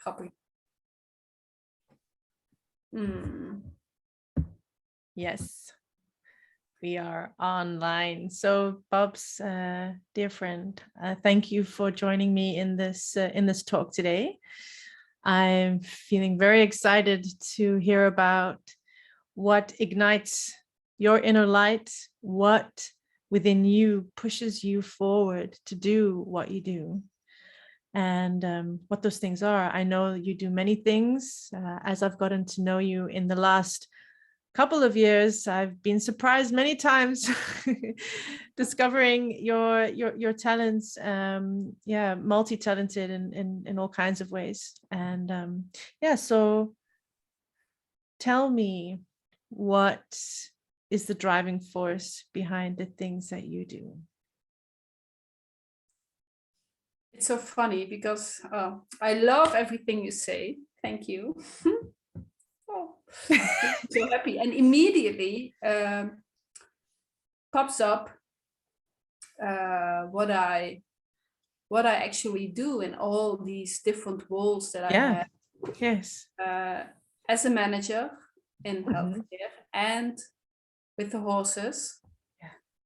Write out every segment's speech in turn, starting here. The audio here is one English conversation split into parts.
Grappig. Yes, we are online. So BABS, dear friend, thank you for joining me in this talk today. I'm feeling very excited to hear about what ignites your inner light, what within you pushes you forward to do what you do, and what those things are. I know you do many things. As I've gotten to know you in the last couple of years, I've been surprised many times discovering your talents. Yeah, multi-talented in all kinds of ways. And yeah, so tell me, what is the driving force behind the things that you do? It's so funny because I love everything you say. Thank you. Oh, I'm so happy. And immediately pops up what I actually do in all these different roles that I have. Yes. As a manager in healthcare and with the horses.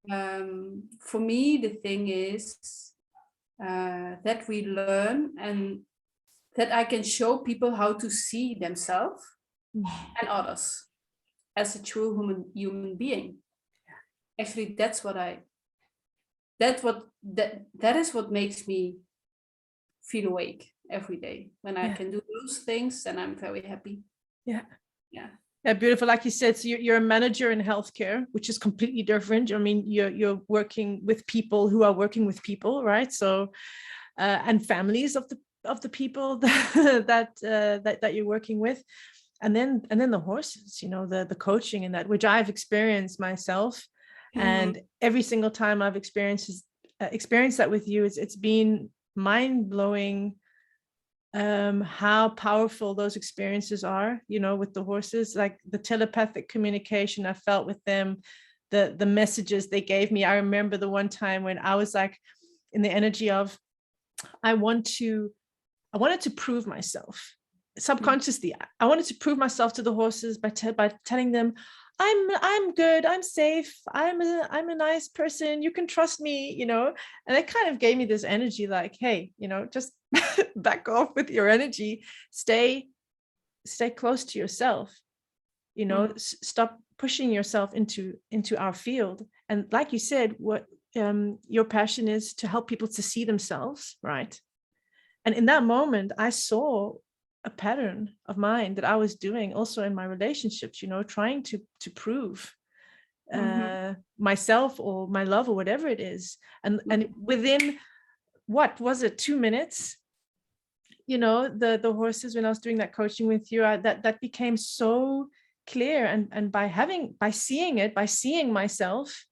For me, the thing is that we learn and that I can show people how to see themselves and others as a true human being. Actually, that is what makes me feel awake every day. When I can do those things, then I'm very happy. Yeah, beautiful. Like you said, so you're a manager in healthcare, which is completely different. I mean, you're working with people who are working with people, right? So and families of the people that you're working with, and then the horses, you know, the coaching and that, which I've experienced myself. And every single time I've experienced that with you, it's been mind-blowing how powerful those experiences are, you know, with the horses, like the telepathic communication I felt with them, the messages they gave me. I remember the one time when I was like in the energy of, I wanted to prove myself subconsciously. I wanted to prove myself to the horses by telling them, I'm good, I'm safe, I'm a nice person, you can trust me, you know. And it kind of gave me this energy like, hey, you know, just back off with your energy, stay close to yourself, you know. Stop pushing yourself into our field. And like you said, what your passion is to help people to see themselves, right? And in that moment, I saw a pattern of mine that I was doing also in my relationships, you know, trying to prove myself or my love or whatever it is. And within, what was it, 2 minutes, you know, the horses, when I was doing that coaching with you, that became so clear. And by seeing myself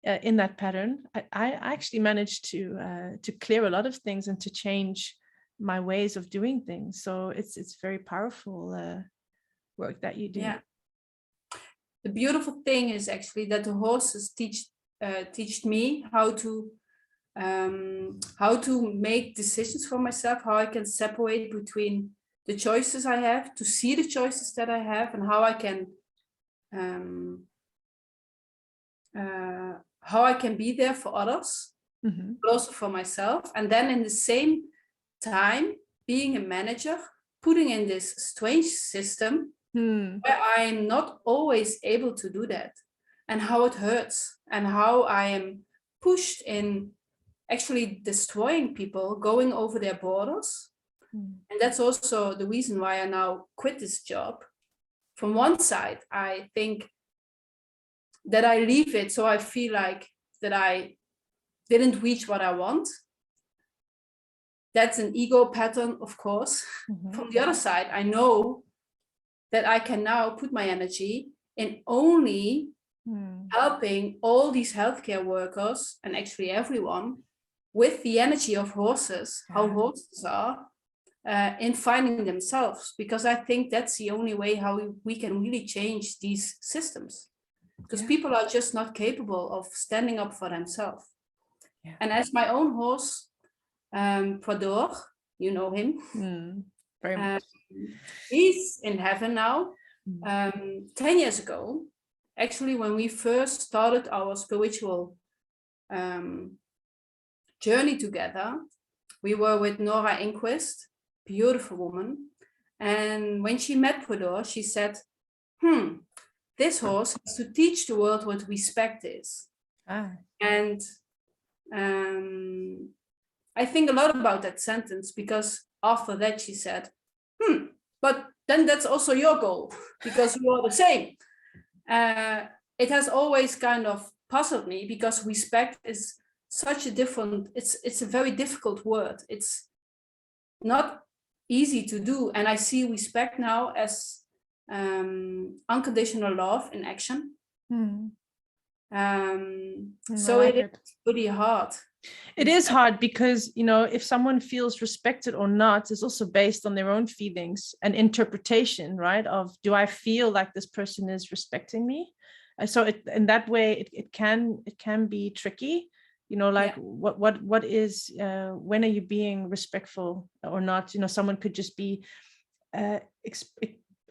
in that pattern, I actually managed to clear a lot of things and to change my ways of doing things. So it's very powerful work that you do. Yeah. The beautiful thing is actually that the horses teach me how to make decisions for myself, how I can separate between the choices I have, to see the choices that I have, and how I can be there for others, but also for myself. And then in the same time, being a manager, putting in this strange system where I'm not always able to do that, and how it hurts, and how I am pushed in actually destroying people, going over their borders. And that's also the reason why I now quit this job. From one side, I think that I leave it so I feel like that I didn't reach what I want. That's an ego pattern, of course. From the other side, I know that I can now put my energy in only helping all these healthcare workers, and actually everyone, with the energy of horses, how horses are, in finding themselves. Because I think that's the only way how we can really change these systems. Because people are just not capable of standing up for themselves. And as my own horse, Prador, you know him, very much. He's in heaven now. 10 years ago, actually, when we first started our spiritual journey together, we were with Nora Inquist, beautiful woman. And when she met Podor, she said, this horse has to teach the world what respect is. And I think a lot about that sentence, because after that she said, but then that's also your goal, because you are the same. It has always kind of puzzled me, because respect is such a different, it's a very difficult word. It's not easy to do. And I see respect now as unconditional love in action. So it is pretty hard. It is hard because, you know, if someone feels respected or not is also based on their own feelings and interpretation, right? Of, do I feel like this person is respecting me? And so in that way, it can be tricky, you know, like what is, when are you being respectful or not? You know, someone could just be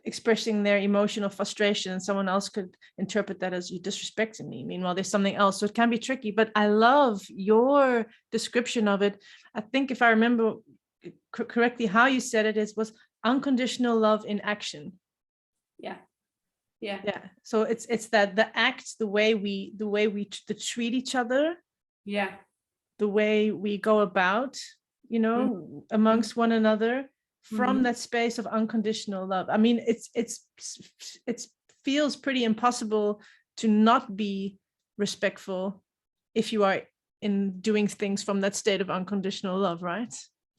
expressing their emotional frustration, and someone else could interpret that as you disrespecting me. Meanwhile, there's something else. So it can be tricky, but I love your description of it. I think if I remember correctly, how you said it was unconditional love in action. Yeah. So it's that the act, the way we treat each other. Yeah. The way we go about, you know, amongst one another. From that space of unconditional love. I mean, it feels pretty impossible to not be respectful if you are in doing things from that state of unconditional love, right?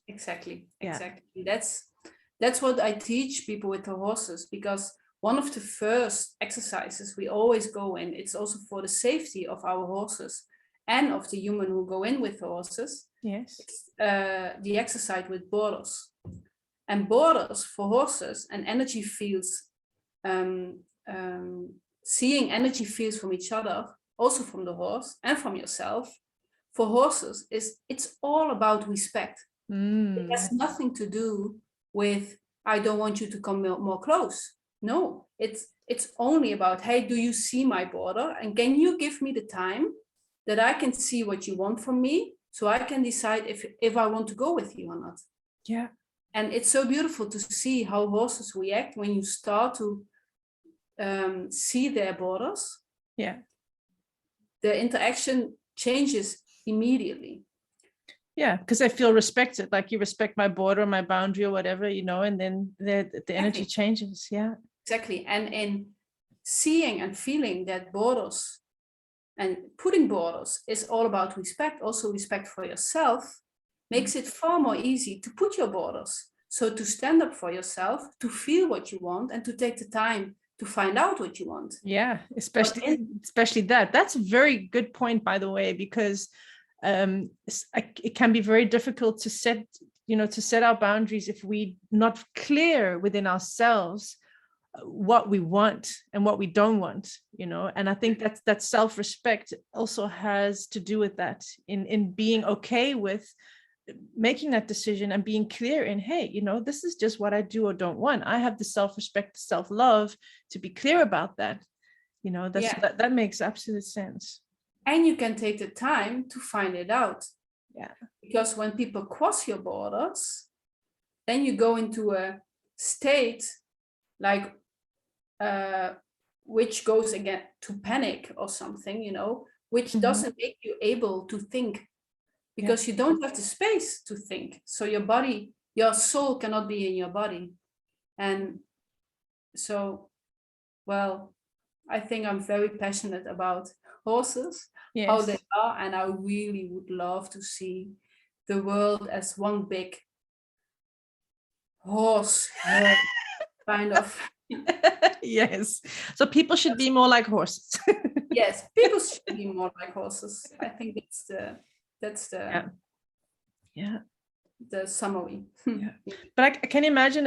Exactly. That's what I teach people with the horses, because one of the first exercises we always go in, it's also for the safety of our horses and of the human who go in with the horses. Yes. It's, the exercise with borders. And borders for horses and energy fields, seeing energy fields from each other, also from the horse and from yourself, for horses it's all about respect. It has nothing to do with, I don't want you to come more close. No, it's only about, hey, do you see my border? And can you give me the time that I can see what you want from me, so I can decide if I want to go with you or not. Yeah. And it's so beautiful to see how horses react when you start to see their borders. Yeah. The interaction changes immediately. Yeah, because I feel respected, like you respect my border, my boundary or whatever, you know, and then the energy changes. Yeah. Exactly. And in seeing and feeling that borders and putting borders is all about respect, also respect for yourself, makes it far more easy to put your borders. So to stand up for yourself, to feel what you want, and to take the time to find out what you want. Yeah, especially that. That's a very good point, by the way, because it can be very difficult to set our boundaries if we're not clear within ourselves what we want and what we don't want, you know. And I think that self-respect also has to do with that, in being okay with making that decision and being clear in, hey, you know, this is just what I do or don't want. I have the self-respect, self-love to be clear about that, you know. That makes absolute sense. And you can take the time to find it out. Yeah. Because when people cross your borders, then you go into a state like which goes again to panic or something, you know, which doesn't make you able to think, because you don't have the space to think. So your soul cannot be in your body. And so, well, I think I'm very passionate about horses, how they are, and I really would love to see the world as one big horse kind of. Yes, so people should be more like horses. Yes, people should be more like horses. I think that's the the summary. But I can imagine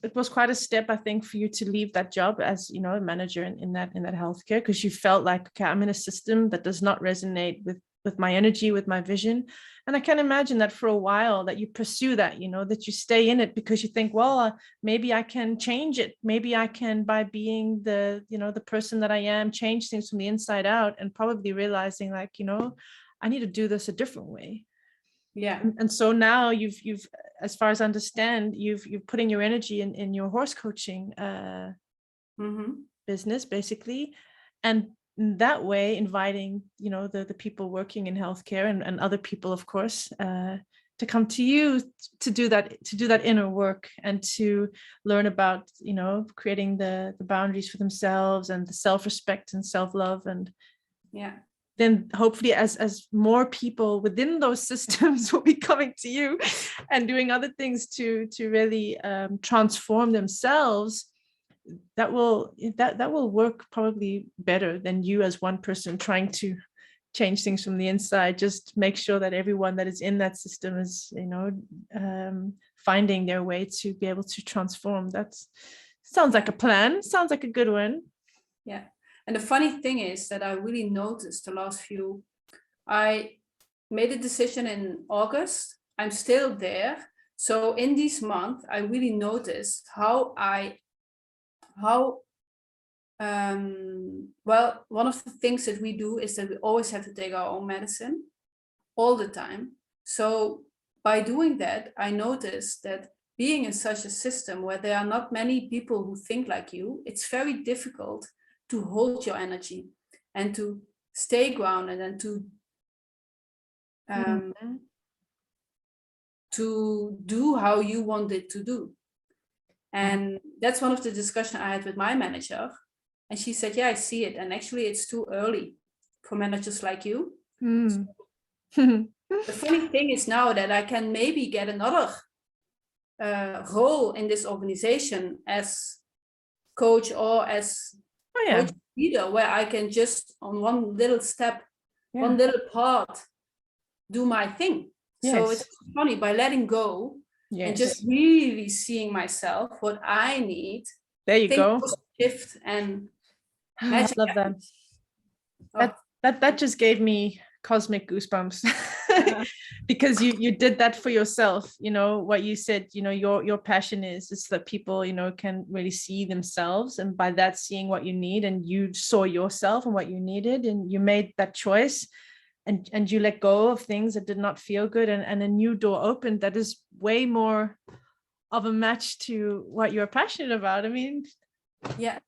it was quite a step, I think, for you to leave that job as, you know, a manager in that healthcare, because you felt like, okay, I'm in a system that does not resonate with my energy, with my vision. And I can imagine that for a while that you pursue that, you know, that you stay in it because you think, well, maybe I can change it. Maybe I can, by being the, you know, the person that I am, change things from the inside out, and probably realizing like, you know, I need to do this a different way. Yeah. And so now you've, as far as I understand, you're putting your energy in your horse coaching business, basically. And in that way, inviting, you know, the people working in healthcare and other people, of course, to come to you to do that inner work and to learn about, you know, creating the boundaries for themselves and the self-respect and self-love. And yeah, then hopefully as more people within those systems will be coming to you and doing other things to really transform themselves, that will work probably better than you as one person trying to change things from the inside. Just make sure that everyone that is in that system is, you know, finding their way to be able to transform. That sounds like a plan. Sounds like a good one. Yeah. And the funny thing is that I really noticed I made a decision in August. I'm still there. So in this month, I really noticed well, one of the things that we do is that we always have to take our own medicine all the time. So by doing that, I noticed that being in such a system where there are not many people who think like you, it's very difficult to hold your energy and to stay grounded and to do how you want it to do. And that's one of the discussions I had with my manager. And she said, yeah, I see it. And actually, it's too early for managers like you. So the funny thing is now that I can maybe get another role in this organization as coach or as coach leader, where I can just on one little step, one little part, do my thing. So it's funny, by letting go and just really seeing myself, what I need. There you go. Shift and I love that. That just gave me cosmic goosebumps. Because you did that for yourself. You know what you said, you know, your passion is that people, you know, can really see themselves, and by that seeing what you need, and you saw yourself and what you needed, and you made that choice, and you let go of things that did not feel good, and a new door opened that is way more of a match to what you're passionate about. I mean, yeah,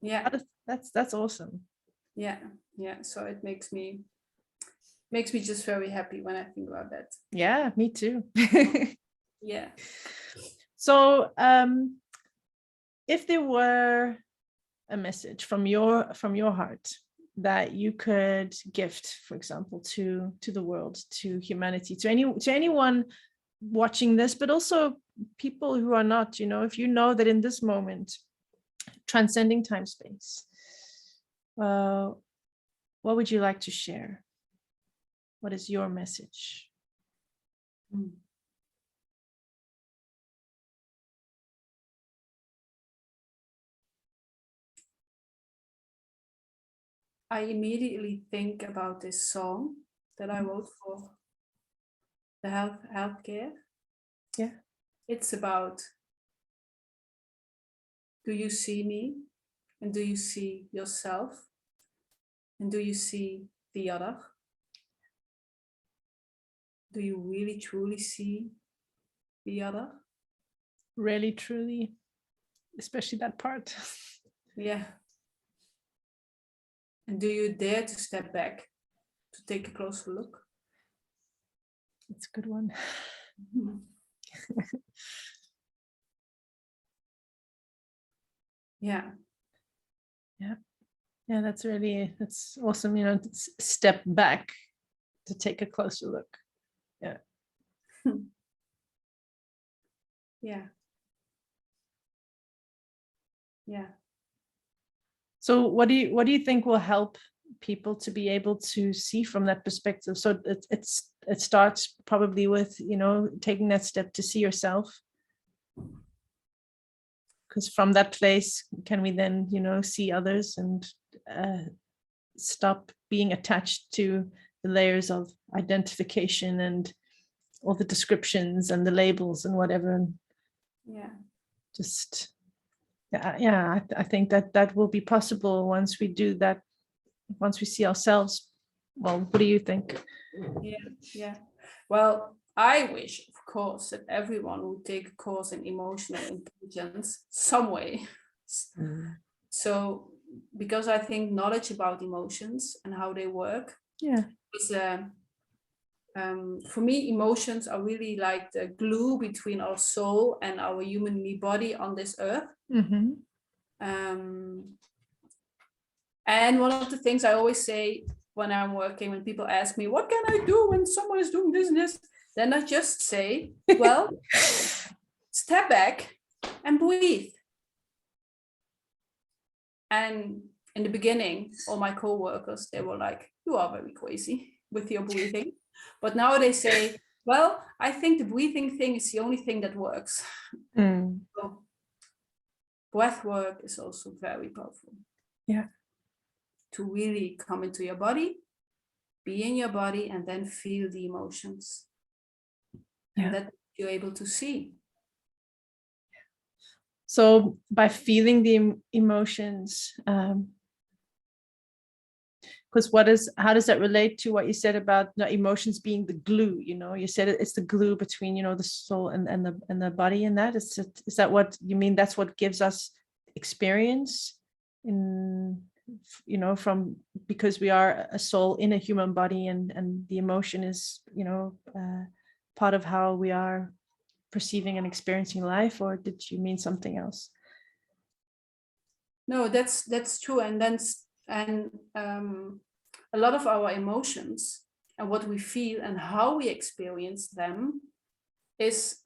that's awesome. Yeah. So it makes me just very happy when I think about that. Yeah, me too. Yeah. So if there were a message from your heart that you could gift, for example, to the world, to humanity, to anyone watching this, but also people who are not, you know, if you know that in this moment, transcending time space, what would you like to share? What is your message? I immediately think about this song that I wrote for the healthcare. Yeah. It's about, do you see me? And do you see yourself? And do you see the other? Do you really truly see the other? Really, truly, especially that part. Yeah. And do you dare to step back to take a closer look? It's a good one. Yeah. That's awesome. You know, step back to take a closer look. Yeah. Yeah. So what do you think will help people to be able to see from that perspective? So it starts probably with, you know, taking that step to see yourself, because from that place can we then, you know, see others and stop being attached to layers of identification and all the descriptions and the labels and whatever. And just, I think that will be possible once we do that, once we see ourselves. Well, what do you think? Yeah. Well, I wish, of course, that everyone would take a course in emotional intelligence some way. So, because I think knowledge about emotions and how they work is for me, emotions are really like the glue between our soul and our human body on this earth. And one of the things I always say when I'm working, when people ask me, what can I do when someone is doing this and this? Then I just say, well, step back and breathe. And in the beginning, all my co-workers, they were like, you are very crazy with your breathing. But now they say, well, I think the breathing thing is the only thing that works. So breath work is also very powerful. Yeah. To really come into your body, be in your body, and then feel the emotions. And that you're able to see. So by feeling the emotions, because how does that relate to what you said about emotions being the glue? You said it's the glue between the soul and the body. And that is that what you mean? That's what gives us experience from, because we are a soul in a human body, and the emotion is part of how we are perceiving and experiencing life. Or did you mean something else? No, that's true. And a lot of our emotions and what we feel and how we experience them is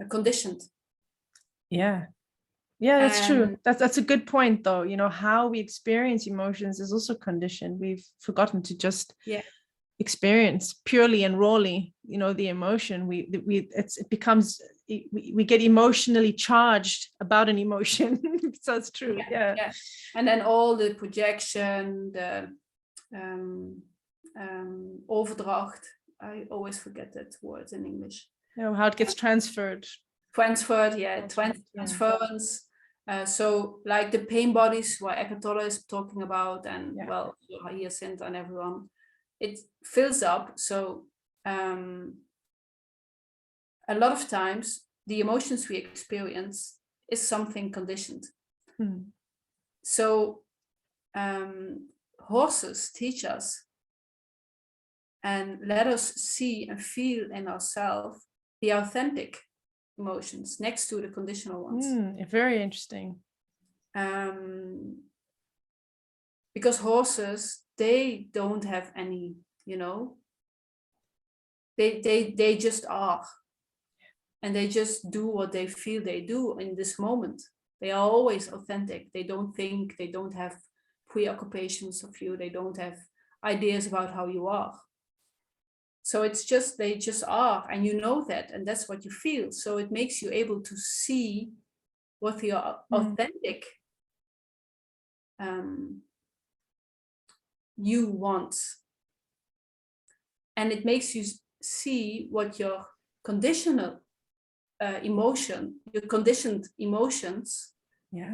conditioned. Yeah, that's true. That's a good point, though. How we experience emotions is also conditioned. We've forgotten to just experience purely and rawly, the emotion. We get emotionally charged about an emotion. So it's true. Yeah. And then all the projection, the overdracht. I always forget that word in English. How it gets transferred. Transference. So like the pain bodies what Eckhart Tolle is talking about, and Hyacinth and everyone, it fills up. So a lot of times the emotions we experience is something conditioned. So horses teach us and let us see and feel in ourselves the authentic emotions next to the conditional ones. Very interesting. Because horses, they don't have any, they just are. And they just do what they feel they do in this moment. They are always authentic. They don't think, they don't have preoccupations of you. They don't have ideas about how you are. So it's just, they just are, and you know that, and that's what you feel. So it makes you able to see what your authentic you want. And it makes you see what your conditional your conditioned emotions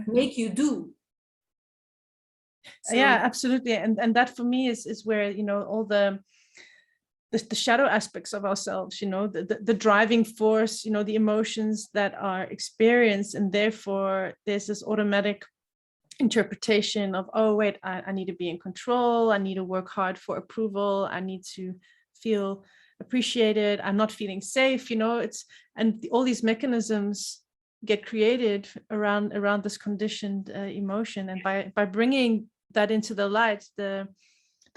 make you do. So, absolutely. And that for me is where, all the shadow aspects of ourselves, the driving force, the emotions that are experienced, and therefore there's this automatic interpretation of, oh wait, I need to be in control, I need to work hard for approval, I need to feel appreciated, I'm not feeling safe, all these mechanisms get created around this conditioned emotion. And by bringing that into the light, the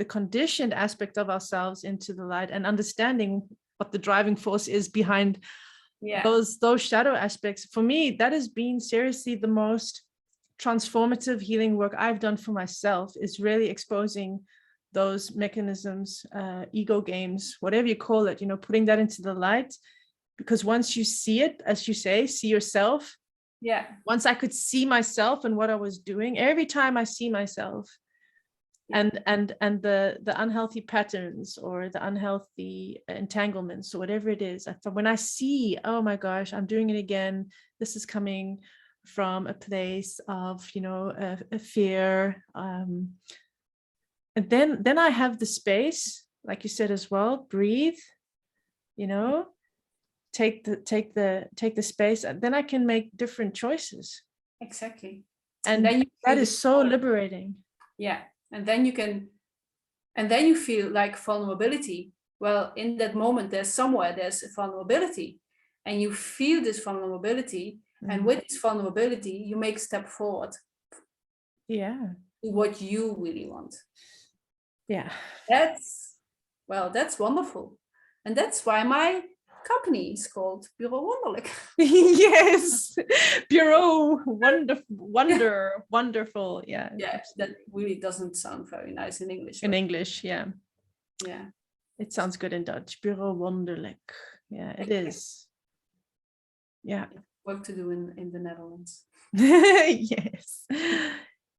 conditioned aspect of ourselves into the light, and understanding what the driving force is behind those shadow aspects, for me, that has been seriously the most transformative healing work I've done for myself, is really exposing those mechanisms, ego games, whatever you call it, putting that into the light. Because once you see it, as you say, see yourself. Once I could see myself and what I was doing, every time I see myself, and the unhealthy patterns or the unhealthy entanglements or whatever it is. When I see, oh my gosh, I'm doing it again, this is coming from a place of, you know, a fear, and then I have the space, like you said as well, breathe, you know, take the space, and then I can make different choices. Exactly. And then that is so liberating. Yeah. And then you feel like vulnerability. Well, in that moment, there's vulnerability, and you feel this vulnerability. And with this vulnerability, you make a step forward. Yeah. To what you really want. Yeah. That's wonderful. And that's why my company is called Bureau Wonderlijk. Yes. Bureau wonderful. Yeah. Yeah, that really doesn't sound very nice in English. In English, yeah. Yeah. It sounds good in Dutch. Bureau Wonderlijk. Yeah, it is. Yeah. Work to do in the Netherlands. Yes.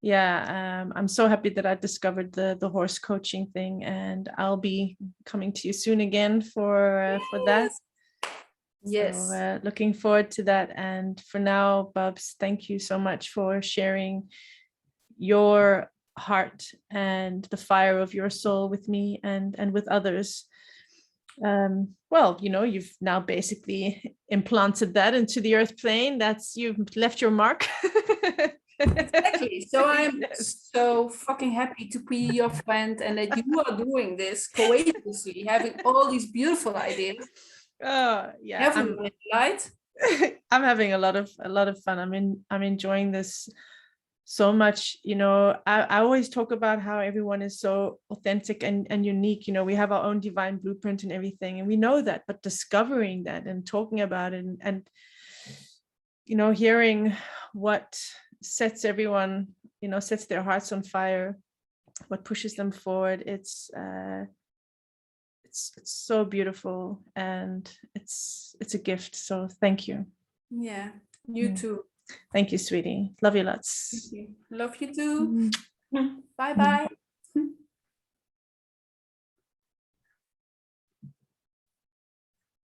Yeah, I'm so happy that I discovered the horse coaching thing, and I'll be coming to you soon again for that. Yes. So looking forward to that. And for now, Babs, thank you so much for sharing your heart and the fire of your soul with me and with others. Well, you know, you've now basically implanted that into the earth plane. You've left your mark. Exactly. So I'm so fucking happy to be your friend, and that you are doing this courageously, having all these beautiful ideas. Yeah, I'm having a lot of fun. I'm enjoying this so much. You know, I always talk about how everyone is so authentic and unique. You know, we have our own divine blueprint and everything, and we know that, but discovering that and talking about it and you know, hearing what sets everyone, you know, sets their hearts on fire, what pushes them forward, it's so beautiful, and it's a gift. So thank you. Yeah, you too. Thank you, sweetie. Love you lots. Thank you. Love you too. Bye bye.